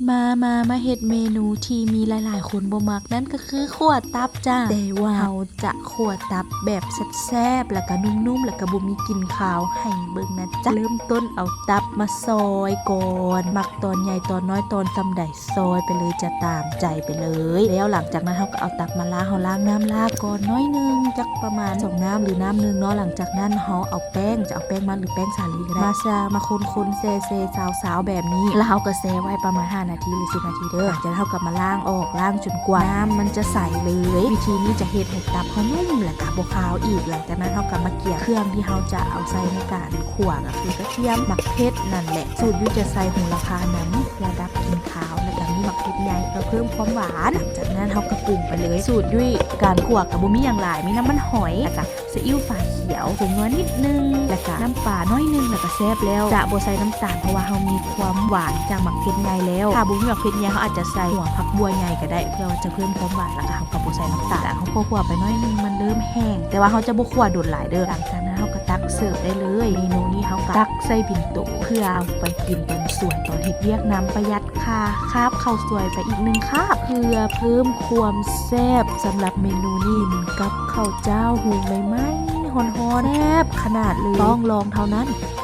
มาเฮ็ดเมนูที่มีหลายๆคนบ่มักนั่นก็คือขั่วตับจ้าแต่ว่าเราจะขั่วตับแบบแซ่บๆแล้วก็นุ่มๆแล้วก็บ่มีกลิ่นคาวให้เบิ่งนะจ๊ะเริ่มต้นเอาตับมาซอยก่อนมักตอนใหญ่ตอนน้อยตอนซำใดซอยไปเลยจะตามใจไปเลยแล้วหลังจากนั้นเราก็เอาตับมาล้างเราล้างน้ำลาก่อนน้อยนึงจักประมาณ2น้ำหรือน้ำนึงเนาะหลังจากนั้นเราเอาแป้งจะเอาแป้งมันหรือแป้งสาลีก็ได้มาคนๆเซๆสาวๆแบบนี้แล้วเราก็แช่ไว้ประมาณ5นาทีหรือ10นาทีเด้อจะเท่ากับมาล้างออกล้างจนกว่าน้ำมันจะใสเลยวิธีนี้จะเฮ็ดให้ตับเขานุ่มและก็บ่คาวอีกหลังจากนั้นเท่ากับมาเกี่ยเครื่องที่เราจะเอาใส่ในการขั่วก็คือกระเทียมมะเขือนั่นแหละสูตรยุจะใส่โหระพานั้นเพื่อดับกลิ่นคาวและก็มีมะเขือใหญ่เพื่อเพิ่มความหวานหลังจากนั้นเฮาก็ปรุงไปเลยสูตรยุการขั่วก็บ่มีอย่างหลายมีน้ำมันหอยแล้วก็ซีอิ๊วฝาเขียวผงนัวนิดนึงแล้วก็น้ำปลาน้อยนึงแล้วก็แซ่บแล้วจะบ่ใส่น้ำตาลเพราะว่าเฮามีความหวานจากมะเขือใหญ่แล้วถ้าบ่มีมะเขือใหญ่เฮาอาจจะใส่หัวผักบัวใหญ่ก็ได้เพื่อจะเพิ่มความหวานแล้วก็เฮาก็บ่ใส่น้ำตาลแล้วเฮาคั่วไปน้อยนึงมันเริ่มแห้งแต่ว่าเฮาจะบ่คั่วโดนหลายเด้อหลังจากนั้นเฮาก็ตักเสิร์ฟได้เลยเมนูนี้เฮาก็ตักใส่ปิ่นโตเพื่อเอาไปกินตอนสวยตอนเฮ็ดเวียกน้ำประหยัดค่าคาบข้าวสวยไปอีก1คาบเพื่อเพิ่มความแซ่บสำหรับเมนูนี้กับข้าวเจ้าหุงใหม่ๆฮ้อนๆแซ่บขนาดเลยต้องลองเท่านั้น